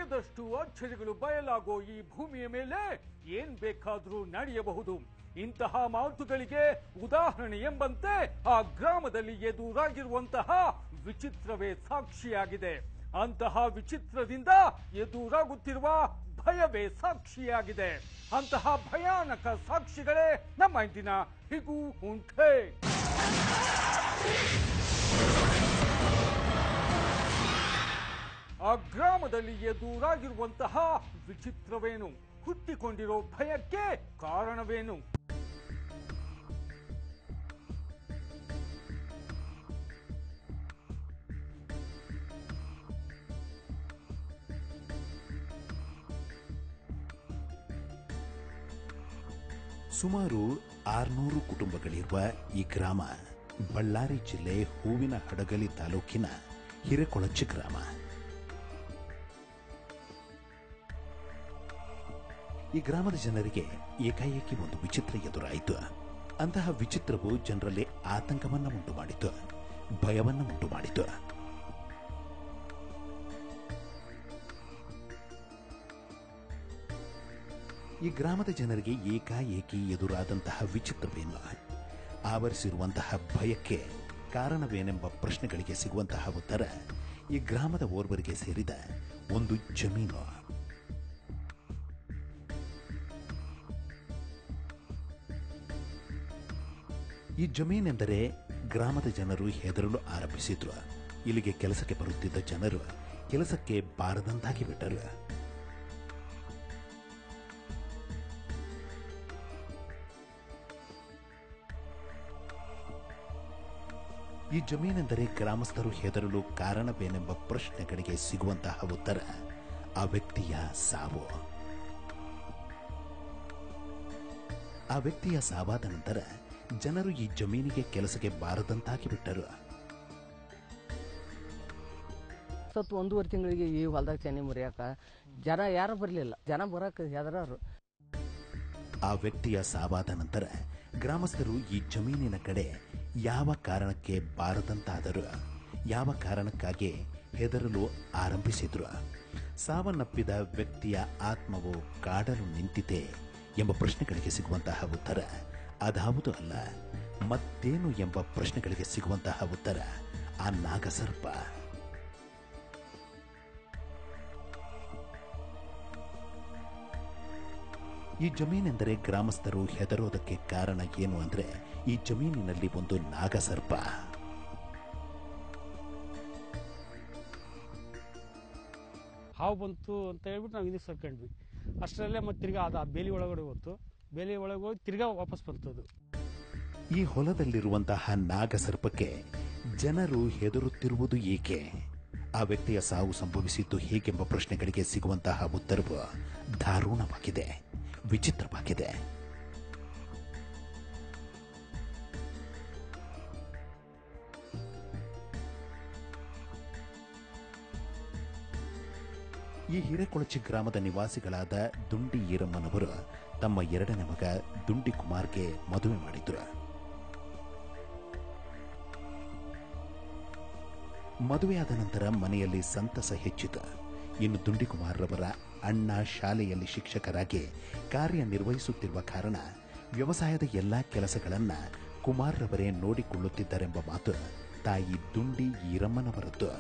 ಬಗೆದಷ್ಟು ಅಚ್ಚರಿಗಳು ಬಯಲಾಗೋ ಈ ಭೂಮಿಯ ಮೇಲೆ ಏನ್ ಬೇಕಾದ್ರೂ ನಡೆಯಬಹುದು. ಇಂತಹ ಮಾತುಗಳಿಗೆ ಉದಾಹರಣೆ ಎಂಬಂತೆ ಆ ಗ್ರಾಮದಲ್ಲಿ ಎದುರಾಗಿರುವಂತಹ ವಿಚಿತ್ರವೇ ಸಾಕ್ಷಿಯಾಗಿದೆ. ಅಂತಹ ವಿಚಿತ್ರದಿಂದ ಎದುರಾಗುತ್ತಿರುವ ಭಯವೇ ಸಾಕ್ಷಿಯಾಗಿದೆ. ಅಂತಹ ಭಯಾನಕ ಸಾಕ್ಷಿಗಳೇ ನಮ್ಮ ಇಂದಿನ ಹಿಗು ಉಂಟೆ. ಆ ಗ್ರಾಮದಲ್ಲಿ ಎದುರಾಗಿರುವಂತಹ ವಿಚಿತ್ರವೇನು? ಹುಟ್ಟಿಕೊಂಡಿರೋ ಭಯಕ್ಕೆ ಕಾರಣವೇನು? ಸುಮಾರು 600 ಕುಟುಂಬಗಳಿರುವ ಈ ಗ್ರಾಮ ಬಳ್ಳಾರಿ ಜಿಲ್ಲೆ ಹೂವಿನ ಹಡಗಲಿ ತಾಲೂಕಿನ ಹಿರೇಕೊಳಚಿ ಗ್ರಾಮ. ಈ ಗ್ರಾಮದ ಜನರಿಗೆ ಏಕಾಏಕಿ ಒಂದು ವಿಚಿತ್ರ ಎದುರಾಯಿತು. ಅಂತಹ ವಿಚಿತ್ರವು ಜನರಲ್ಲಿ ಆತಂಕವನ್ನ ಉಂಟು ಮಾಡಿತು, ಭಯವನ್ನ ಉಂಟು ಮಾಡಿತು. ಈ ಗ್ರಾಮದ ಜನರಿಗೆ ಏಕಾಏಕಿ ಎದುರಾದಂತಹ ವಿಚಿತ್ರವೇನು? ಆವರಿಸಿರುವಂತಹ ಭಯಕ್ಕೆ ಕಾರಣವೇನೆಂಬ ಪ್ರಶ್ನೆಗಳಿಗೆ ಸಿಗುವಂತಹ ಉತ್ತರ ಈ ಗ್ರಾಮದ ಓರ್ವರಿಗೆ ಸೇರಿದ ಒಂದು ಜಮೀನು. ಈ ಜಮೀನೆಂದರೆ ಗ್ರಾಮದ ಜನರು ಹೆದರಲು ಆರಂಭಿಸಿದ್ರು. ಇಲ್ಲಿಗೆ ಕೆಲಸಕ್ಕೆ ಬರುತ್ತಿದ್ದ ಜನರು ಕೆಲಸಕ್ಕೆ ಬಾರದಂತಾಗಿ ಬಿಟ್ಟರು. ಈ ಜಮೀನೆಂದರೆ ಗ್ರಾಮಸ್ಥರು ಹೆದರಲು ಕಾರಣವೇನೆಂಬ ಪ್ರಶ್ನೆಗಳಿಗೆ ಸಿಗುವಂತಹ ಉತ್ತರ ಆ ವ್ಯಕ್ತಿಯ ಸಾವು. ಆ ವ್ಯಕ್ತಿಯ ಸಾವಾದ ನಂತರ ಜನರು ಈ ಜಮೀನಿಗೆ ಕೆಲಸಕ್ಕೆ ಬಾರದಂತಾಗಿ ಬಿಟ್ಟರು. 1.5 ತಿಂಗಳಿಗೆ ಈ ಹೊಲದಾಗ ಚೆನ್ನಿ ಮುರಿಯಾಕ ಜನ ಯಾರು ಬರಲಿಲ್ಲ. ಜನ ಬರಕ ಹೆದರರು. ಆ ವ್ಯಕ್ತಿಯ ಸಾವಾದ ನಂತರ ಗ್ರಾಮಸ್ಥರು ಈ ಜಮೀನಿನ ಕಡೆ ಯಾವ ಕಾರಣಕ್ಕೆ ಬಾರದಂತಾದರು, ಯಾವ ಕಾರಣಕ್ಕಾಗಿ ಹೆದರಲು ಆರಂಭಿಸಿದ್ರು? ಸಾವನ್ನಪ್ಪಿದ ವ್ಯಕ್ತಿಯ ಆತ್ಮವು ಕಾಡಲು ನಿಂತಿತೆ ಎಂಬ ಪ್ರಶ್ನೆಗಳಿಗೆ ಸಿಗುವಂತಹ ಉತ್ತರ ಅದಾವುದು ಅಲ್ಲ, ಮತ್ತೇನು ಎಂಬ ಪ್ರಶ್ನೆಗಳಿಗೆ ಸಿಗುವಂತಹ ಉತ್ತರ ಆ ನಾಗಸರ್ಪ. ಈ ಜಮೀನೆಂದರೆ ಗ್ರಾಮಸ್ಥರು ಹೆದರೋದಕ್ಕೆ ಕಾರಣ ಏನು ಅಂದ್ರೆ ಈ ಜಮೀನಿನಲ್ಲಿ ಒಂದು ನಾಗಸರ್ಪ. ಹಾವು ಬಂತು ಅಂತ ಹೇಳ್ಬಿಟ್ಟು ನಾವು ಹಿಂದಕ್ಕೆ ಸರ್ಕೊಂಡ್ವಿ. ಅಷ್ಟರಲ್ಲೇ ಮತ್ತೆ ತಿರ್ಗಾ ಅದು ಆ ಬೇಲಿ ಒಳಗಡೆ ಹೋಯ್ತು. ಬೇಲಿ ಒಳಗೆ ಹೋಗಿ ತಿರ್ಗಾ ವಾಪಸ್ ಬರ್ತದು. ಈ ಹೊಲದಲ್ಲಿರುವಂತಹ ನಾಗಸರ್ಪಕ್ಕೆ ಜನರು ಹೆದರುತ್ತಿರುವುದು ಏಕೆ? ಆ ವ್ಯಕ್ತಿಯ ಸಾವು ಸಂಭವಿಸಿದ್ದು ಹೇಗೆಂಬ ಪ್ರಶ್ನೆಗಳಿಗೆ ಸಿಗುವಂತಹ ಉತ್ತರವು ದಾರುಣವಾಗಿದೆ, ವಿಚಿತ್ರವಾಗಿದೆ. ಈ ಹಿರೇಕೊಳಚಿ ಗ್ರಾಮದ ನಿವಾಸಿಗಳಾದ ದುಂಡಿ ಈರಮ್ಮನವರು ತಮ್ಮ 2ನೇ ಮಗ ದುಂಡಿ ಕುಮಾರ್ಗೆ ಮದುವೆ ಮಾಡಿದ್ರು. ಮದುವೆಯಾದ ನಂತರ ಮನೆಯಲ್ಲಿ ಸಂತಸ ಹೆಚ್ಚಿತು. ಇನ್ನು ದುಂಡಿ ಕುಮಾರ್ರವರ ಅಣ್ಣ ಶಾಲೆಯಲ್ಲಿ ಶಿಕ್ಷಕರಾಗಿ ಕಾರ್ಯನಿರ್ವಹಿಸುತ್ತಿರುವ ಕಾರಣ ವ್ಯವಸಾಯದ ಎಲ್ಲಾ ಕೆಲಸಗಳನ್ನ ಕುಮಾರ್ರವರೇ ನೋಡಿಕೊಳ್ಳುತ್ತಿದ್ದರೆಂಬ ಮಾತು ತಾಯಿ ದುಂಡಿ ಈರಮ್ಮನವರದ್ದು.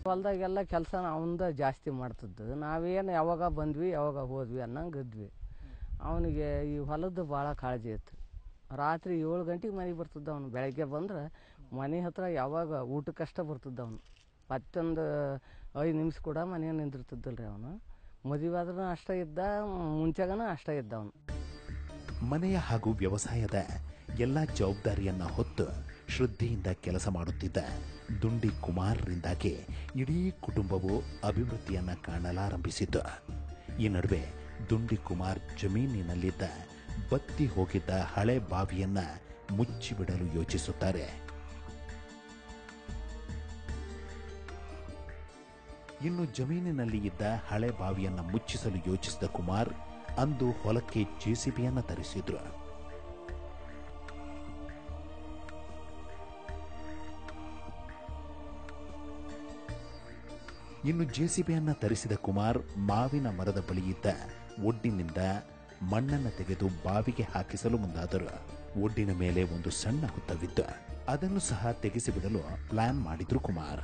ಹೊಲದಾಗೆಲ್ಲ ಕೆಲಸ ಅವಂದ ಜಾಸ್ತಿ ಮಾಡ್ತಿದ್ದು. ನಾವೇನು ಯಾವಾಗ ಬಂದ್ವಿ ಯಾವಾಗ ಹೋದ್ವಿ ಅನ್ನಂಗೆ ಇದ್ವಿ. ಅವನಿಗೆ ಈ ಹೊಲದ್ದು ಭಾಳ ಕಾಳಜಿ ಇತ್ತು. ರಾತ್ರಿ 7 ಗಂಟೆಗೆ ಮನೆಗೆ ಬರ್ತಿದ್ದ ಅವನು. ಬೆಳಗ್ಗೆ ಬಂದ್ರೆ ಮನೆ ಹತ್ರ ಯಾವಾಗ ಊಟಕ್ಕಷ್ಟ ಬರ್ತಿದ್ದ ಅವನು. ಮತ್ತೊಂದು 5 ನಿಮಿಷ ಕೂಡ ಮನೆ ನಿಂದಿರ್ತಿದ್ದಲ್ರಿ ಅವನು. ಮದುವೆ ಆದ್ರೂ ಅಷ್ಟೇ ಇದ್ದ, ಮುಂಚೆಗನ ಅಷ್ಟೇ ಇದ್ದ ಅವನು. ಮನೆಯ ಹಾಗೂ ವ್ಯವಸಾಯದ ಎಲ್ಲ ಜವಾಬ್ದಾರಿಯನ್ನ ಹೊತ್ತು ಶ್ರದ್ಧೆಯಿಂದ ಕೆಲಸ ಮಾಡುತ್ತಿದ್ದ ದುಂಡಿ ಕುಮಾರ್ರಿಂದಾಗಿ ಇಡೀ ಕುಟುಂಬವು ಅಭಿವೃದ್ಧಿಯನ್ನ ಕಾಣಲಾರಂಭಿಸಿತು. ಈ ನಡುವೆ ದುಂಡಿ ಕುಮಾರ್ ಜಮೀನಿನಲ್ಲಿದ್ದ ಬತ್ತಿ ಹೋಗಿದ್ದ ಹಳೆ ಬಾವಿಯನ್ನ ಮುಚ್ಚಿಬಿಡಲು ಯೋಚಿಸುತ್ತಾರೆ. ಇನ್ನು ಜಮೀನಿನಲ್ಲಿ ಇದ್ದ ಹಳೆ ಬಾವಿಯನ್ನ ಮುಚ್ಚಿಸಲು ಯೋಚಿಸಿದ ಕುಮಾರ್ ಅಂದು ಹೊಲಕ್ಕೆ ಜೆಸಿಬಿಯನ್ನ ತರಿಸಿದ್ರು. ಇನ್ನು ಜೆಸಿಬಿಯನ್ನ ತರಿಸಿದ ಕುಮಾರ್ ಮಾವಿನ ಮರದ ಬಳಿಯಿದ್ದ ಒಡ್ಡಿನಿಂದ ಮಣ್ಣನ್ನು ತೆಗೆದು ಬಾವಿಗೆ ಹಾಕಿಸಲು ಮುಂದಾದರು. ಒಡ್ಡಿನ ಮೇಲೆ ಒಂದು ಸಣ್ಣ ಹುತ್ತವಿದ್ದು ಅದನ್ನು ಸಹ ತೆಗೆಸಿಬಿಡಲು ಪ್ಲಾನ್ ಮಾಡಿದ್ರು ಕುಮಾರ್.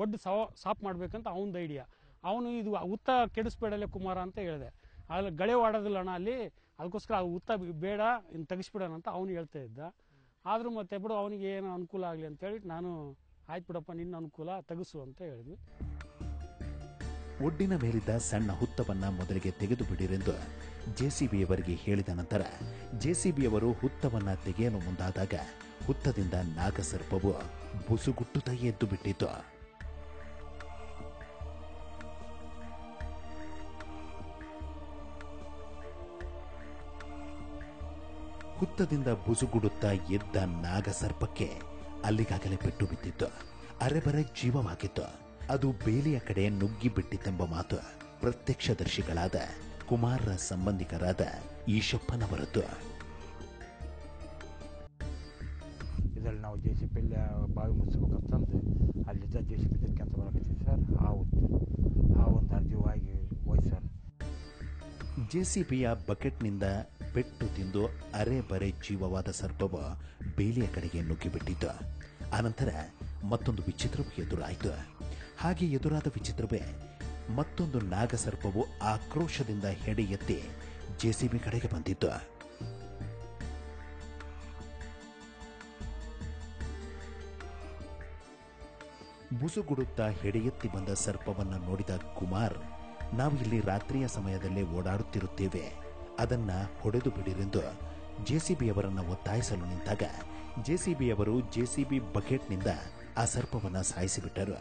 ಒಡ್ಡು ಸಾಫ್ ಮಾಡ್ಬೇಕಂತ ಅವನದು ಐಡಿಯಾ. ಅವನು ಇದು ಹುತ್ತ ಕೆಡಿಸ್ಬೇಡಲ್ಲೇ ಕುಮಾರ ಅಂತ ಹೇಳಿದೆ. ಅಲ್ಲಿ ಗಳೆ ಆಡೋದಿಲ್ಲ ಅಣ್ಣ ಅಲ್ಲಿ, ಅದಕ್ಕೋಸ್ಕರ ಆ ಹುತ್ತ ಬೇಡ ಇನ್ನು ತೆಗಿಸ್ಬಿಡೋಣ ಅಂತ ಅವನು ಹೇಳ್ತಾ ಇದ್ದ. ಆದರೂ ಮತ್ತೆ ಬಿಡು ಅವನಿಗೆ ಏನು ಅನುಕೂಲ ಆಗಲಿ ಅಂತೇಳಿ ನಾನು ಆಯ್ತು ಬಿಡಪ್ಪ ನಿನ್ನ ಅನುಕೂಲ ತೆಗೆಸು ಅಂತ ಹೇಳಿದ್ವಿ. ಒಡ್ಡಿನ ಮೇಲಿದ್ದ ಸಣ್ಣ ಹುತ್ತವನ್ನ ಮೊದಲಿಗೆ ತೆಗೆದು ಬಿಡಿರೆಂದು ಜೆಸಿಬಿಯವರಿಗೆ ಹೇಳಿದ ನಂತರ ಜೆಸಿಬಿಯವರು ಹುತ್ತವನ್ನ ತೆಗೆಯಲು ಮುಂದಾದಾಗ ಹುತ್ತದಿಂದ ನಾಗಸರ್ಪವು ಬುಸುಗುಟ್ಟುತ್ತಾ ಎದ್ದು ಬಿಟ್ಟಿತು. ಹುತ್ತದಿಂದ ಬುಸುಗುಡುತ್ತಾ ಎದ್ದ ನಾಗಸರ್ಪಕ್ಕೆ ಅಲ್ಲಿಗಾಗಲೇ ಪೆಟ್ಟು ಬಿದ್ದಿತ್ತು. ಅರೆಬರೆ ಜೀವವಾಗಿತ್ತು. ಅದು ಬೇಲಿಯ ಕಡೆ ನುಗ್ಗಿ ಬಿಟ್ಟಿತೆಂಬ ಮಾತು ಪ್ರತ್ಯಕ್ಷದರ್ಶಿಗಳಾದ ಕುಮಾರರ ಸಂಬಂಧಿಕರಾದ ಈಶಪ್ಪನವರದ್ದು. ಇದರಲ್ಲಿ ನಾವು ಜೆಸಿಪಿ ಬಾವಿ ಮುಚ್ಚಬೇಕಂತಂದು ಅಲ್ಲಿದ್ದ ಜೆಸಿಪಿ ಕೆಲಸ ಬರಕತ್ತೀವಿ ಸರ್. ಒಂದು ಅರ್ಜುವಾಗಿ ಹೋಯ್ತು ಸರ್. ಜೆಸಿಬಿಯ ಬಕೆಟ್ನಿಂದ ಪೆಟ್ಟು ತಿಂದು ಅರೆ ಬರೆ ಜೀವವಾದ ಸರ್ಪವು ಬೇಲಿಯ ಕಡೆಗೆ ನುಗ್ಗಿಬಿಟ್ಟಿತು. ಆನಂತರ ಮತ್ತೊಂದು ವಿಚಿತ್ರವು ಎದುರಾಯಿತು. ಹಾಗೆ ಎದುರಾದ ವಿಚಿತ್ರವೇ ಮತ್ತೊಂದು ನಾಗಸರ್ಪವು ಆಕ್ರೋಶದಿಂದ ಹೆಡೆ ಎತ್ತಿ ಜೆಸಿಬಿ ಕಡೆಗೆ ಬಂದಿತ್ತು. ಬುಸುಗುಡುತ್ತಾ ಹೆಡೆ ಎತ್ತಿ ಬಂದ ಸರ್ಪವನ್ನು ನೋಡಿದ ಕುಮಾರ್, ನಾವು ಇಲ್ಲಿ ರಾತ್ರಿಯ ಸಮಯದಲ್ಲೇ ಓಡಾಡುತ್ತಿರುತ್ತೇವೆ, ಅದನ್ನ ಹೊಡೆದು ಬಿಡಿರೆಂದು ಜೆಸಿಬಿಯವರನ್ನ ಒತ್ತಾಯಿಸಲು ನಿಂತಾಗ ಜೆಸಿಬಿಯವರು ಜೆಸಿಬಿ ಬಕೆಟ್ನಿಂದ ಆ ಸರ್ಪವನ್ನ ಸಾಯಿಸಿಬಿಟ್ಟರು.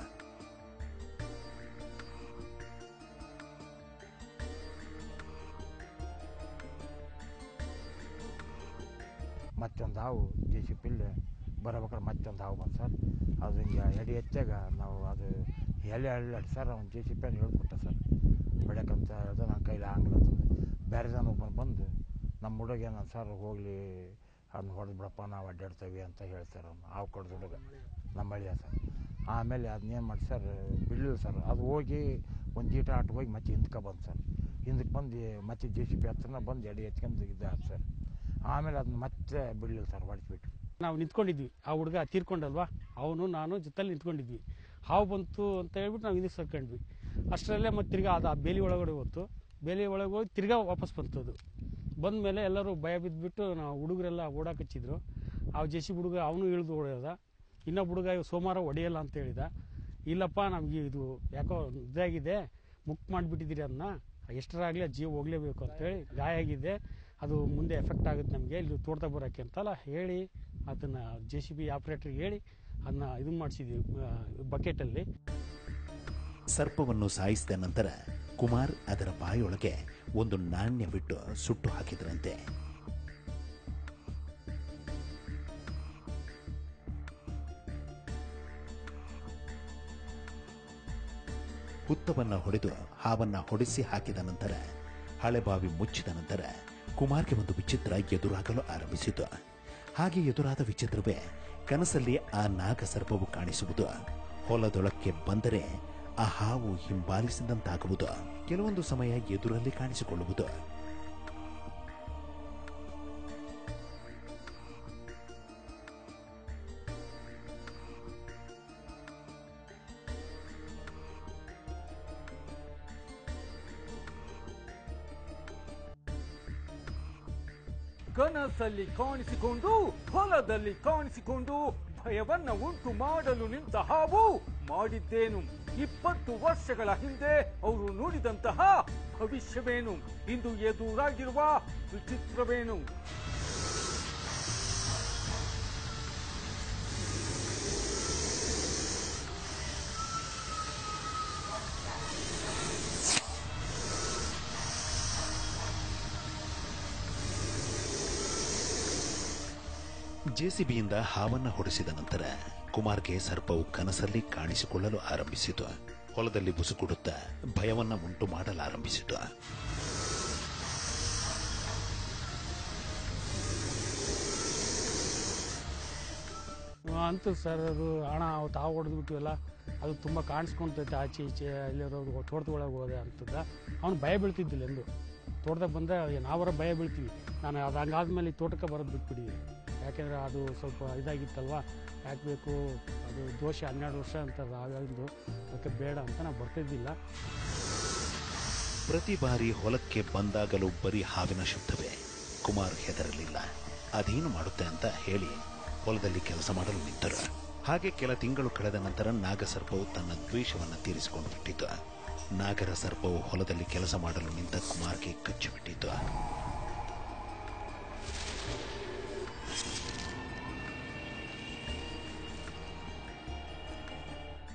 ಮತ್ತೊಂದು ಹಾವು ಜೆಸಿಪಿಲ್ಲಿ ಬರಬೇಕಾದ್ರೆ ಮತ್ತೊಂದು ಹಾವು ಬಂದು ಸರ್. ಅದು ಹಿಂಗೆ ಎಡೆ ಎತ್ತಾಗ ನಾವು ಅದು ಎಲೆ ಅಳ್ಳಾಡಿ ಸರ್ ಅವ್ನು ಜೆಸಿಪಿಯನ್ನು ಹೇಳ್ಬಿಟ್ಟ ಸರ್. ಹೊಡ್ಯಕ್ಕಂತ ಹೇಳ್ದೆ ನನ್ನ ಕೈಲಿ ಆಗಲ್ಲ ಅಂತಂದು ಬೇರೆ ಜನ ಬಂದು ನಮ್ಮ ಹುಡುಗ ನಾನು ಸರ್ ಹೋಗಲಿ ಅದನ್ನ ಹೊಡೆದು ಬಿಡಪ್ಪ ನಾವು ಅಡ್ಡಾಡ್ತೇವೆ ಅಂತ ಹೇಳ್ತಾರೆ. ಅವ್ನು ಹಾವು ಕಡ್ದು ಹುಡುಗ ನಮ್ಮ ಹಳ್ಳಿಯ ಸರ್. ಆಮೇಲೆ ಅದನ್ನೇನು ಮಾಡಿ ಸರ್ ಬಿಡಲಿಲ್ಲ ಸರ್. ಅದು ಹೋಗಿ ಒಂದು ಈಟ ಆಟ ಹೋಗಿ ಮತ್ತೆ ಹಿಂದಕ್ಕೆ ಬಂದು ಸರ್. ಹಿಂದಕ್ಕೆ ಬಂದು ಮತ್ತೆ ಜೆಸಿಪಿ ಹತ್ರನ ಬಂದು ಎಡೆ ಎತ್ಕೊಂಡು ಇದ್ದಾಯ್ತು ಸರ್. ಆಮೇಲೆ ಅದನ್ನ ಮತ್ತೆ ಬಿಡಲಿಲ್ಲ ಸರ್, ಹೊಡೆದ್ಬಿಟ್ಟು. ನಾವು ನಿಂತ್ಕೊಂಡಿದ್ವಿ, ಆ ಹುಡುಗ ತೀರ್ಕೊಂಡಲ್ವಾ, ಅವನು ನಾನು ಜೊತೆಲಿ ನಿಂತ್ಕೊಂಡಿದ್ವಿ. ಹಾವು ಬಂತು ಅಂತ ಹೇಳ್ಬಿಟ್ಟು ನಾವು ಹಿಂದಕ್ಕೆ ಸರ್ಕೊಂಡ್ವಿ. ಅಷ್ಟರಲ್ಲೇ ಮತ್ತೆ ತಿರ್ಗಾ ಅದು ಆ ಬೇಲಿ ಒಳಗಡೆ ಹೋಯ್ತು. ಬೇಲಿ ಒಳಗೆ ಹೋಗಿ ತಿರ್ಗಾ ವಾಪಸ್ ಬಂತದು. ಬಂದ ಮೇಲೆ ಎಲ್ಲರೂ ಭಯ ಬಿದ್ದುಬಿಟ್ಟು ನಾವು ಹುಡುಗರೆಲ್ಲ ಓಡಾಕಚ್ಚಿದ್ರು. ಆ ಜೆಸಿಬಿ ಹುಡುಗ ಅವನು ಇಳಿದು ಹೊಡೆಯೋದ. ಇನ್ನೊಬ್ಬ ಹುಡುಗ ಸೋಮವಾರ ಹೊಡೆಯಲ್ಲ ಅಂತ ಹೇಳಿದ. ಇಲ್ಲಪ್ಪ ನಮಗೆ ಇದು ಯಾಕೋ ಇದಾಗಿದೆ, ಮುಕ್ ಮಾಡಿಬಿಟ್ಟಿದ್ದೀರಿ, ಅದನ್ನ ಎಷ್ಟರಾಗಲಿ ಜೀವ ಹೋಗಲೇಬೇಕು ಅಂತೇಳಿ, ಗಾಯ ಆಗಿದೆ, ಅದು ಮುಂದೆ ಎಫೆಕ್ಟ್ ಆಗುತ್ತೆ ನಮಗೆ, ಇಲ್ಲಿ ತೋಡ್ತಾ ಬರೋಕ್ಕೆ ಅಂತಲ್ಲ ಹೇಳಿ ಅದನ್ನು ಜೆಸಿಬಿ ಆಪ್ರೇಟರ್ಗೆ ಹೇಳಿ ಅದನ್ನ ಇದನ್ನು ಮಾಡಿಸಿದ್ವಿ ಬಕೆಟಲ್ಲಿ. ಸರ್ಪವನ್ನು ಸಾಯಿಸಿದ ನಂತರ ಕುಮಾರ್ ಅದರ ಬಾಯೊಳಗೆ ಒಂದು ನಾಣ್ಯವಿಟ್ಟು ಸುಟ್ಟು ಹಾಕಿದ್ರಂತೆ. ಹುತ್ತವನ್ನ ಹೊಡೆದು ಹಾವನ್ನ ಹೊಡೆಸಿ ಹಾಕಿದ ನಂತರ ಹಳೆಬಾವಿ ಮುಚ್ಚಿದ ನಂತರ ಕುಮಾರ್ಗೆ ಒಂದು ವಿಚಿತ್ರ ಎದುರಾಗಲು ಆರಂಭಿಸಿತು. ಹಾಗೆ ಎದುರಾದ ವಿಚಿತ್ರವೇ ಕನಸಲ್ಲಿ ಆ ನಾಗಸರ್ಪವು ಕಾಣಿಸುವುದು. ಹೊಲದೊಳಕ್ಕೆ ಬಂದರೆ ಆ ಹಾವು ಹಿಂಬಾಲಿಸಿದಂತಾಗುವುದು. ಕೆಲವೊಂದು ಸಮಯ ಎದುರಲ್ಲಿ ಕಾಣಿಸಿಕೊಳ್ಳುವುದು. ಕನಸಲ್ಲಿ ಕಾಣಿಸಿಕೊಂಡು ಹೊಲದಲ್ಲಿ ಕಾಣಿಸಿಕೊಂಡು ಭಯವನ್ನ ಉಂಟು ಮಾಡಲು ನಿಂತ ಹಾವು ಮಾಡಿದ್ದೇನು? 20 ವರ್ಷಗಳ ಹಿಂದೆ ಅವರು ನುಡಿದಂತಹ ಭವಿಷ್ಯವೇನು? ಇಂದು ಎದುರಾಗಿರುವ ವಿಚಿತ್ರವೇನು? ಜೆಸಿಬಿಯಿಂದ ಹಾವನ್ನ ಹೊಡೆಸಿದ ನಂತರ ಕುಮಾರ್ಗೆ ಸರ್ಪವು ಕನಸಲ್ಲಿ ಕಾಣಿಸಿಕೊಳ್ಳಲು ಆರಂಭಿಸಿತು. ಹೊಲದಲ್ಲಿ ಬುಸುಗುಡುತ್ತಾ ಭಯವನ್ನ ಉಂಟು ಮಾಡಲಾರಂಭಿಸಿತು. ಅಂತ ಸರ್ ಅದು ಹಣ ಅವತ್ತು ಹಾವು ಹೊಡೆದ್ಬಿಟ್ಟಿವಲ್ಲ ಅದು ತುಂಬ ಕಾಣಿಸ್ಕೊಳ್ತೈತೆ ಆಚೆ ಈಚೆ ಇಲ್ಲಿರೋದು ತೋಟದೊಳಗೆ ಹೋದೆ ಅಂತದ ಅವ್ನು ಭಯ ಬೀಳ್ತಿದ್ದಿಲ್ಲ ಎಂದು ತೋಟದಾಗ ಬಂದರೆ ನಾವರ ಭಯ ಬೀಳ್ತೀವಿ. ನಾನು ಅದು ಹಂಗಾದ್ಮೇಲೆ ಈ ತೋಟಕ್ಕೆ ಬರೋದು ಬಿಟ್ಬಿಟ್ಟಿದ್ವಿ. ಯಾಕೆಂದರೆ ಅದು ಸ್ವಲ್ಪ ಇದಾಗಿತ್ತಲ್ವ, ಯಾಕೆ ಬೇಕು ಅದು ದೋಷ 12 ವರ್ಷ ಅಂತಾರೆ ಹಾಗಾಗಿ ಅದಕ್ಕೆ ಬೇಡ ಅಂತ ನಾವು ಬರ್ತಿದ್ದಿಲ್ಲ. ಪ್ರತಿ ಬಾರಿ ಹೊಲಕ್ಕೆ ಬಂದಾಗಲೂ ಬರೀ ಹಾವಿನ ಶಬ್ದವೇ. ಕುಮಾರ್ ಹೆದರಲಿಲ್ಲ. ಅದೇನು ಮಾಡುತ್ತೆ ಅಂತ ಹೇಳಿ ಹೊಲದಲ್ಲಿ ಕೆಲಸ ಮಾಡಲು ನಿಂತರು. ಹಾಗೆ ಕೆಲ ತಿಂಗಳು ಕಳೆದ ನಂತರ ನಾಗಸರ್ಪವು ತನ್ನ ದ್ವೇಷವನ್ನು ತೀರಿಸಿಕೊಂಡು ಬಿಟ್ಟಿತು. ನಾಗರ ಸರ್ಪವು ಹೊಲದಲ್ಲಿ ಕೆಲಸ ಮಾಡಲು ನಿಂತ ಕುಮಾರ್ಗೆ ಕಚ್ಚಿಬಿಟ್ಟಿತು.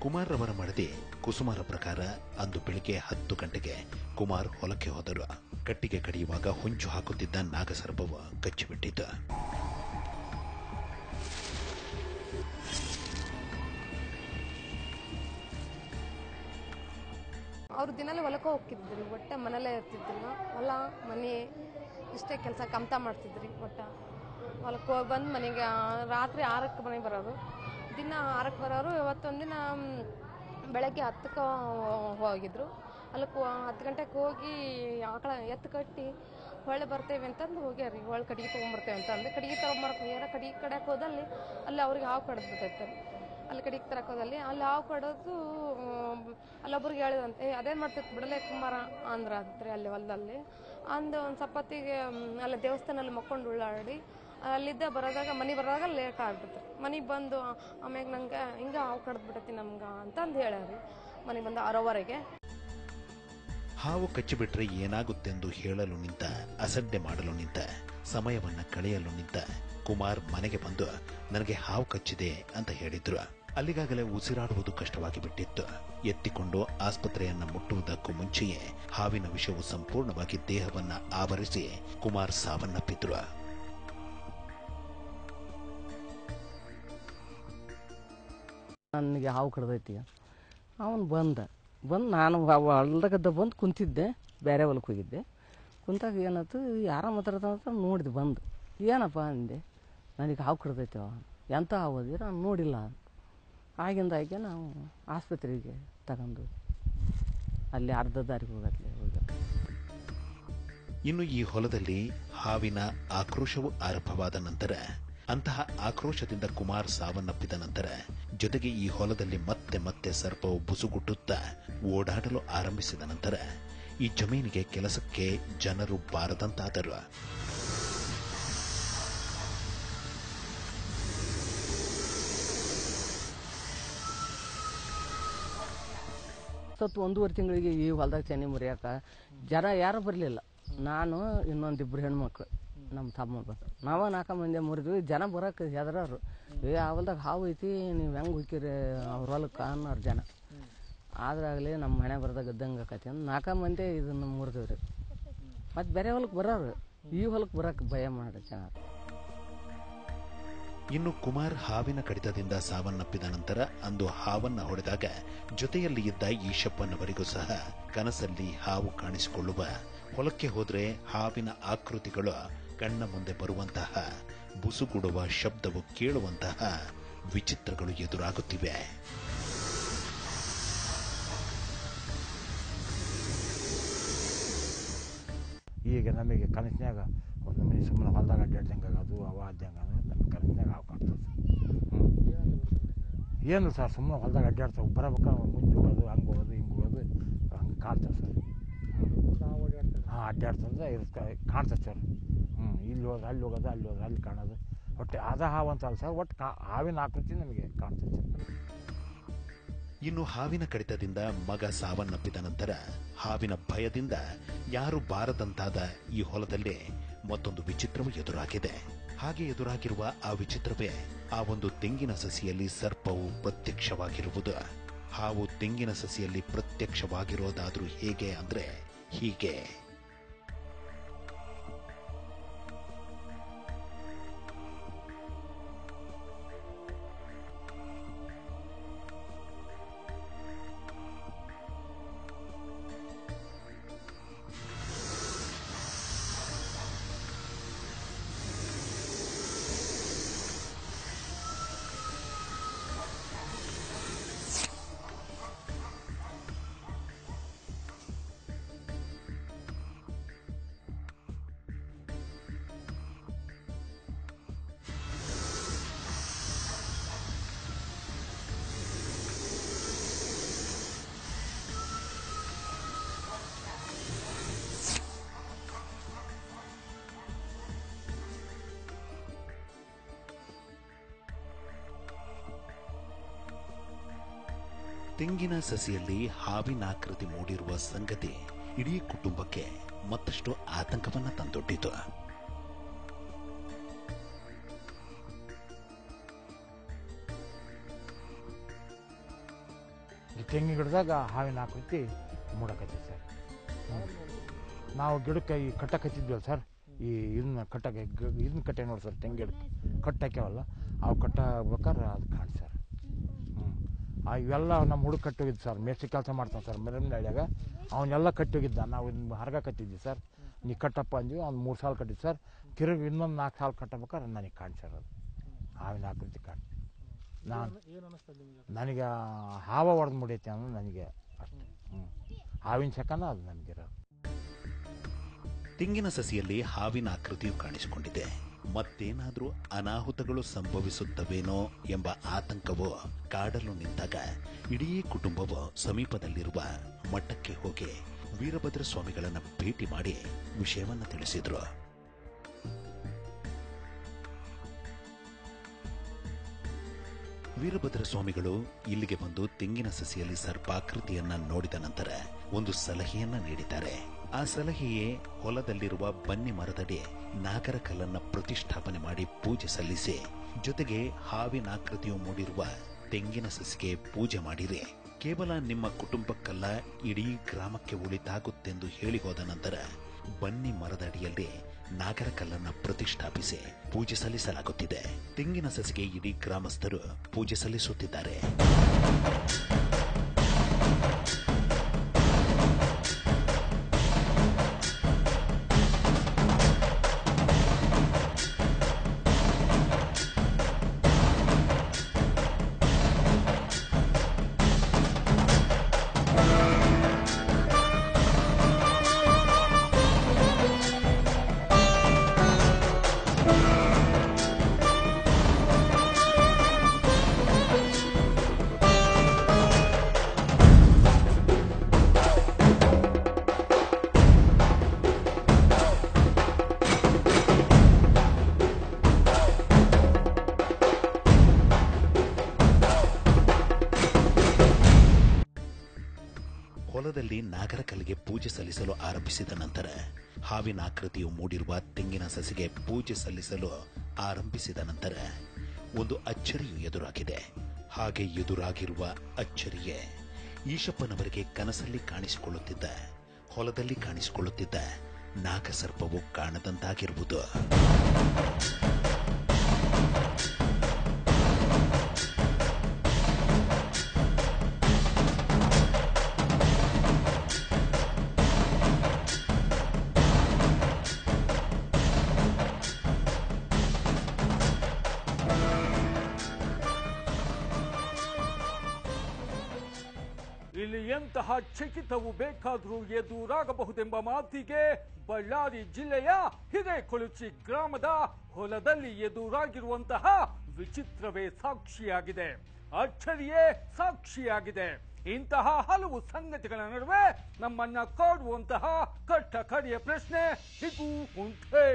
ಕುಮಾರ್ ಅವರ ಮಡದಿ ಕುಸುಮರ ಪ್ರಕಾರ ಅಂದು ಬೆಳಿಗ್ಗೆ 10 ಗಂಟೆಗೆ ಕುಮಾರ್ ಹೊಲಕ್ಕೆ ಹೋದರು. ಕಟ್ಟಿಗೆ ಕಡಿಯುವಾಗ ಹೊಂಚು ಹಾಕುತ್ತಿದ್ದ ನಾಗಸರ್ಪವು ಕಚ್ಚಿಬಿಟ್ಟಿತು. ಅವ್ರು ದಿನಲ್ಲೂ ಹೊಲಕ್ಕೆ ಹೋಗ್ತಿದ್ರಿ, ಒಟ್ಟೆ ಮನೇಲೇ ಇರ್ತಿದ್ದಿಲ್ಲ. ಹೊಲ ಮನೆ ಇಷ್ಟೇ ಕೆಲಸ ಕಮ್ತಾ ಮಾಡ್ತಿದ್ರಿ. ಒಟ್ಟು ಹೊಲಕ್ಕೆ ಹೋಗಿ ಬಂದು ಮನೆಗೆ ರಾತ್ರಿ 6ಕ್ಕೆ ಮನೆಗೆ ಬರೋರು, ದಿನ 6ಕ್ಕೆ ಬರೋರು. ಇವತ್ತೊಂದಿನ ಬೆಳಗ್ಗೆ 10ಕ್ಕೆ ಹೋಗಿದ್ರು. ಅಲ್ಲಕ್ಕೆ 10 ಗಂಟೆಗೆ ಹೋಗಿ ಆಕಳ ಎತ್ತು ಕಟ್ಟಿ ಹೊಳೆ ಬರ್ತೇವೆ ಅಂತಂದು ಹೋಗ್ಯಾರಿ. ಹೊಳೆ ಕಡೆಗೆ ತೊಗೊಂಬರ್ತೇವೆ ಅಂತಂದು ಕಡೆಗೆ ತೊಗೊಂಬರಕ್ಕೆ ಹೋಗ್ಯಾರ. ಕಡೆಗೆ ಕಡೆಗೆ ಹೋದಲ್ಲಿ ಅಲ್ಲಿ ಅವ್ರಿಗೆ ಹಾವು ಕಡ್ದು ಬಿಟ್ಟೈತೆ. ಅಲ್ಲಿ ಕಡೆಗೆ ತರಕ್ಕೆ ಹೋದಲ್ಲಿ ಅಲ್ಲಿ ಹಾವು ಕಡೋದು ಅಲ್ಲೊಬ್ರಿಗೆ ಹೇಳಿದಂತೆ, ಅದೇನು ಮಾಡ್ತೈತೆ ಬಿಡಲೇ ಕುಮಾರ ಅಂದ್ರ ಅಂತ್ರಿ ಅಲ್ಲಿ ಹೊಲದಲ್ಲಿ ಅಂದು. ಒಂದು ಸಪ್ಪತ್ತಿಗೆ ಅಲ್ಲಿ ದೇವಸ್ಥಾನಲ್ಲಿ ಮಕ್ಕೊಂಡು ಉಳ್ಳಾಡಿ ಅಲ್ಲಿದ್ದ ಬರೋದಾಗ ಮನೆಗೆ ಬರೋದಾಗ ಲೇಟ್ ಆಗ್ಬಿಡ್ತಾರೆ. ಮನೆಗೆ ಬಂದು ಆಮ್ಯಾಗ ನಂಗೆ ಹಿಂಗೆ ಹಾವು ಕಡ್ದು ಬಿಟ್ಟೈತಿ ನಮ್ಗೆ ಅಂತಂದು ಹೇಳ್ಯಾರಿ. ಮನೆಗೆ ಬಂದು 6:15ಗೆ ಹಾವು ಕಚ್ಚಿಬಿಟ್ರೆ ಏನಾಗುತ್ತೆಂದು ಹೇಳಲು ನಿಂತ, ಅಸಡ್ಡೆ ಮಾಡಲು ನಿಂತ, ಸಮಯವನ್ನ ಕಳೆಯಲು ನಿಂತ ಕುಮಾರ್ ಮನೆಗೆ ಬಂದು ನನಗೆ ಹಾವು ಕಚ್ಚಿದೆ ಅಂತ ಹೇಳಿದ್ರು. ಅಲ್ಲಿಗಾಗಲೇ ಉಸಿರಾಡುವುದು ಕಷ್ಟವಾಗಿ ಬಿಟ್ಟಿತ್ತು. ಎತ್ತಿಕೊಂಡು ಆಸ್ಪತ್ರೆಯನ್ನ ಮುಟ್ಟುವುದಕ್ಕೂ ಮುಂಚೆಯೇ ಹಾವಿನ ವಿಷವು ಸಂಪೂರ್ಣವಾಗಿ ದೇಹವನ್ನ ಆವರಿಸಿ ಕುಮಾರ್ ಸಾವನ್ನಪ್ಪಿದ್ರು. ನನಗೆ ಹಾವು ಕಡ್ದೈತಿ. ಅವನು ಬಂದು ನಾನು ಹೊಲ್ದಾಗದ್ದ ಬಂದು ಕುಂತಿದ್ದೆ, ಬೇರೆ ಹೊಲಕ್ಕೆ ಹೋಗಿದ್ದೆ. ಕುಂತಾಗ ಏನಾಯ್ತು, ಯಾರ ಮಾತಾಡ್ತಾ ನೋಡಿದೆ. ಬಂದು ಏನಪ್ಪ ಅಂದೆ. ನನಗೆ ಹಾವು ಕಡ್ದೈತೆ. ಎಂಥ ಹಾವು ಅದಿ? ನಾನು ನೋಡಿಲ್ಲ. ಆಗಿಂದಾಗೆ ನಾವು ಆಸ್ಪತ್ರೆಗೆ ತಗೊಂಡು ಅಲ್ಲಿ ಅರ್ಧ ದಾರಿಗೆ ಹೋಗತ್ಲೆ ಹೋಗಿ. ಇನ್ನು ಈ ಹೊಲದಲ್ಲಿ ಹಾವಿನ ಆಕ್ರೋಶವು ಆರಂಭವಾದ ನಂತರ, ಅಂತಹ ಆಕ್ರೋಶದಿಂದ ಕುಮಾರ್ ಸಾವನ್ನಪ್ಪಿದ ನಂತರ, ಜೊತೆಗೆ ಈ ಹೊಲದಲ್ಲಿ ಮತ್ತೆ ಮತ್ತೆ ಸರ್ಪವು ಬುಸುಗುಟ್ಟುತ್ತಾ ಓಡಾಡಲು ಆರಂಭಿಸಿದ ನಂತರ ಈ ಜಮೀನಿಗೆ ಕೆಲಸಕ್ಕೆ ಜನರು ಬಾರದಂತಾದರು. ಸತ್ತು 1.5 ತಿಂಗಳಿಗೆ ಈ ಹೊಲದಾಗ ಚೆನ್ನಿ ಮುರಿಯಾಕ ಜನ ಯಾರು ಬರಲಿಲ್ಲ. ನಾನು ಇನ್ನೊಂದಿಬ್ಬರು ಹೆಣ್ಮಕ್ಳು ನಮ್ಮ ತಮ್ಮ ಬಂದರು. ನಾವ 4 ಮಂದಿ ಮುರಿದ್ವಿ. ಜನ ಬರೋಕೆ ಹೆದರೋರು. ಆ ಹೊಲ್ದಾಗ ಹಾವು ಐತಿ, ನೀವು ಹೆಂಗೆ ಹೋಗ್ತೀರಿ ಅವ್ರ ಹೊಲಕ್ಕೆ ಅನ್ನೋರು ಜನ. ಆದ್ರಾಗಲೇ ನಮ್ಮ ಮನೆ ಬರ್ದಾಗ ಇದ್ದಂಗೆ ಆಕತಿ ಅಂತ 4 ಮಂದಿ ಇದನ್ನು ಮುರಿದಿವ್ರಿ. ಮತ್ತು ಬೇರೆ ಹೊಲಕ್ಕೆ ಬರೋರು, ಈ ಹೊಲಕ್ಕೆ ಬರೋಕೆ ಭಯ ಮಾಡಿ ಜನ. ಇನ್ನು ಕುಮಾರ್ ಹಾವಿನ ಕಡಿತದಿಂದ ಸಾವನ್ನಪ್ಪಿದ ನಂತರ ಅಂದು ಹಾವನ್ನ ಹೊಡೆದಾಗ ಜೊತೆಯಲ್ಲಿ ಇದ್ದ ಈಶಪ್ಪನವರಿಗೂ ಸಹ ಕನಸಲ್ಲಿ ಹಾವು ಕಾಣಿಸಿಕೊಳ್ಳುವ, ಹೊಲಕ್ಕೆ ಹೋದ್ರೆ ಹಾವಿನ ಆಕೃತಿಗಳು ಕಣ್ಣ ಮುಂದೆ ಬರುವಂತಹ, ಬುಸುಗುಡುವ ಶಬ್ದವು ಕೇಳುವಂತಹ ವಿಚಿತ್ರಗಳು ಎದುರಾಗುತ್ತಿವೆ. ಈಗ ನಮಗೆ ಕನಸಿನಾಗ ಒಂದು ಮನೆ ಸುಮ್ಮನೆ ಹೊಲದಾಗ ಅಡ್ಡಾಡ್ದಂಗೆ ಅದು ಅವ ಆದ್ದಂಗೆ ನಮಗೆ ಕನಸಿನಾಗ ಹಾವು ಕಾಣ್ತದೆ. ಏನು ಸರ್, ಸುಮ್ಮನೆ ಹೊಲದಾಗ ಅಡ್ಡಾಡ್ತಾವೆ. ಬರಬೇಕಾದ್ರೆ ಮುಂದೆ ಹೋಗೋದು, ಹಂಗೆ ಹೋಗೋದು, ಹಿಂಗೆ ಹೋಗೋದು, ಹಂಗೆ ಕಾಣ್ತದೆ ಸರ್. ಹಾಂ, ಅಡ್ಡಾಡ್ತಂದ್ರೆ ಇರುತ್ತೆ, ಕಾಣ್ತದೆ ಸರ್. ಇಲ್ಲಿ ಹೋದ್ರೆ ಅಲ್ಲಿ ಹೋಗೋದು, ಅಲ್ಲಿ ಹೋದ್ರೆ ಅಲ್ಲಿ ಕಾಣೋದು. ಒಟ್ಟು ಅದ ಹಾವು ಅಂತ ಅಲ್ಲ ಸರ್, ಒಟ್ಟು ಹಾವಿನ ಆಕೃತಿ ನಮಗೆ ಕಾಣ್ತದೆ ಸರ್. ಇನ್ನು ಹಾವಿನ ಕಡಿತದಿಂದ ಮಗ ಸಾವನ್ನಪ್ಪಿದ ನಂತರ ಹಾವಿನ ಭಯದಿಂದ ಯಾರು ಬಾರದಂತಾದ ಈ ಹೊಲದಲ್ಲಿ ಮತ್ತೊಂದು ವಿಚಿತ್ರವು ಎದುರಾಗಿದೆ. ಹಾಗೆ ಎದುರಾಗಿರುವ ಆ ವಿಚಿತ್ರವೇ ಆ ಒಂದು ತೆಂಗಿನ ಸಸಿಯಲ್ಲಿ ಸರ್ಪವು ಪ್ರತ್ಯಕ್ಷವಾಗಿರುವುದು. ಹಾವು ತೆಂಗಿನ ಸಸಿಯಲ್ಲಿ ಪ್ರತ್ಯಕ್ಷವಾಗಿರೋದಾದ್ರೂ ಹೇಗೆ ಅಂದ್ರೆ ಹೀಗೆ. ತೆಂಗಿನ ಸಸಿಯಲ್ಲಿ ಹಾವಿನಾಕೃತಿ ಮೂಡಿರುವ ಸಂಗತಿ ಇಡೀ ಕುಟುಂಬಕ್ಕೆ ಮತ್ತಷ್ಟು ಆತಂಕವನ್ನ ತಂದೊಡ್ಡಿತು. ತೆಂಗಿನ ಗಿಡದಾಗ ಹಾವಿನ ಆಕೃತಿ ಮೂಡಕೈತಿ ಸರ್. ನಾವು ಗಿಡಕ್ಕೆ ಈ ಕಟ್ಟಕತ್ತಿದ್ವಲ್ಲ ಸರ್, ಈ ಇದನ್ನ ಕಟ್ಟೆ ನೋಡಿ ಸರ್, ತೆಂಗಿನ ಗಿಡಕ್ಕೆ ಕಟ್ಟಾಕ್ಯಾವಲ್ಲ, ಅವು ಕಟ್ಟಬೇಕಾದ್ರೆ ಅದು ಕಾಣ್ ಸರ್. ಇವೆಲ್ಲ ನಮ್ಮ ಹುಡುಗ ಕಟ್ಟೋಗಿದ್ದು ಸರ್, ಮೇಸ್ಟ್ರಿ ಕೆಲಸ ಮಾಡ್ತಾನೆ ಸರ್ ಮೆರಮನಹಳ್ಳಿಯಾಗ. ಅವನ್ನೆಲ್ಲ ಕಟ್ಟೋಗಿದ್ದ. ನಾವು ಇದನ್ನ ಹರ್ಗ ಕಟ್ಟಿದ್ವಿ ಸರ್. ನೀ ಕಟ್ಟಪ್ಪ ಅಂದ್ವಿ. ಅವ್ನು 3 ಸಾಲ ಕಟ್ಟಿದ್ದು ಸರ್. ತಿರುಗಿ ಇನ್ನೊಂದು 4 ಸಾಲ ಕಟ್ಟಬೇಕಾದ್ರೆ ನನಗೆ ಕಾಣ್ ಸರ್, ಅದು ಹಾವಿನ ಆಕೃತಿ ಕಾಣ್. ನನಗೆ ಹಾವ ಹೊಡೆದು ಮುಡಿಯೈತೆ ಅನ್ನೋದು ನನಗೆ ಅಷ್ಟೇ. ಹಾವಿನ ಶಕನ ಅದು ನನಗಿರೋದು. ತೆಂಗಿನ ಸಸಿಯಲ್ಲಿ ಹಾವಿನ ಆಕೃತಿಯು ಕಾಣಿಸಿಕೊಂಡಿದೆ. ಮತ್ತೇನಾದ್ರೂ ಅನಾಹುತಗಳು ಸಂಭವಿಸುತ್ತವೇನೋ ಎಂಬ ಆತಂಕವು ಕಾಡಲು ನಿಂತಾಗ ಇಡೀ ಕುಟುಂಬವು ಸಮೀಪದಲ್ಲಿರುವ ಮಠಕ್ಕೆ ಹೋಗಿ ವೀರಭದ್ರ ಸ್ವಾಮಿಗಳನ್ನ ಭೇಟಿ ಮಾಡಿ ವಿಷಯವನ್ನ ತಿಳಿಸಿದ್ರು. ವೀರಭದ್ರ ಸ್ವಾಮಿಗಳು ಇಲ್ಲಿಗೆ ಬಂದು ತೆಂಗಿನ ಸಸಿಯಲ್ಲಿ ಸರ್ಪಾಕೃತಿಯನ್ನ ನೋಡಿದ ನಂತರ ಒಂದು ಸಲಹೆಯನ್ನ ನೀಡಿದ್ದಾರೆ. ಆ ಸಲಹೆಯೇ ಹೊಲದಲ್ಲಿರುವ ಬನ್ನಿ ಮರದಡಿ ನಾಗರ ಕಲ್ಲನ್ನ ಪ್ರತಿಷ್ಠಾಪನೆ ಮಾಡಿ ಪೂಜೆ ಸಲ್ಲಿಸಿ, ಜೊತೆಗೆ ಹಾವಿನಾಕೃತಿಯು ಮೂಡಿರುವ ತೆಂಗಿನ ಸಸಿಗೆ ಪೂಜೆ ಮಾಡಿರಿ. ಕೇವಲ ನಿಮ್ಮ ಕುಟುಂಬಕ್ಕಲ್ಲ, ಇಡೀ ಗ್ರಾಮಕ್ಕೆ ಒಳಿತಾಗುತ್ತೆಂದು ಹೇಳಿ ಹೋದ ನಂತರ ಬನ್ನಿ ಮರದಡಿಯಲ್ಲಿ ನಾಗರ ಕಲ್ಲನ್ನ ಪ್ರತಿಷ್ಠಾಪಿಸಿ ಪೂಜೆ ಸಲ್ಲಿಸಲಾಗುತ್ತಿದೆ. ತೆಂಗಿನ ಸಸಿಗೆ ಇಡೀ ಗ್ರಾಮಸ್ಥರು ಪೂಜೆ ಸಲ್ಲಿಸುತ್ತಿದ್ದಾರೆ. ಹೊಲದಲ್ಲಿ ನಾಗರ ಕಲ್ಲಿಗೆ ಪೂಜೆ ಸಲ್ಲಿಸಲು ಆರಂಭಿಸಿದ ನಂತರ ಹಾವಿನ ಆಕೃತಿಯು ಮೂಡಿರುವ ತೆಂಗಿನ ಸಸಿಗೆ ಪೂಜೆ ಸಲ್ಲಿಸಲು ಆರಂಭಿಸಿದ ನಂತರ ಒಂದು ಅಚ್ಚರಿಯು ಎದುರಾಗಿದೆ. ಹಾಗೆ ಎದುರಾಗಿರುವ ಅಚ್ಚರಿಯೇ ಈಶಪ್ಪನವರಿಗೆ ಕನಸಲ್ಲಿ ಕಾಣಿಸಿಕೊಳ್ಳುತ್ತಿದ್ದ, ಹೊಲದಲ್ಲಿ ಕಾಣಿಸಿಕೊಳ್ಳುತ್ತಿದ್ದ ನಾಗಸರ್ಪವು ಕಾಣದಂತಾಗಿರುವುದು. ಇಲ್ಲಿ ಎಂತಹ ಚಕಿತವು ಬೇಕಾದರೂ ಎದುರಾಗಬಹುದೆಂಬ ಮಾತಿಗೆ ಬಳ್ಳಾರಿ ಜಿಲ್ಲೆಯ ಹಿರೇಕೊಳಚಿ ಗ್ರಾಮದ ಹೊಲದಲ್ಲಿ ಎದುರಾಗಿರುವಂತಹ ವಿಚಿತ್ರವೇ ಸಾಕ್ಷಿಯಾಗಿದೆ, ಅಚ್ಚರಿಯೇ ಸಾಕ್ಷಿಯಾಗಿದೆ. ಇಂತಹ ಹಲವು ಸಂಗತಿಗಳ ನಡುವೆ ನಮ್ಮನ್ನ ಕಾಡುವಂತಹ ಕಟ್ಟ ಕಡೆಯ ಪ್ರಶ್ನೆ ಹೀಗೂ ಉಂಟೆ.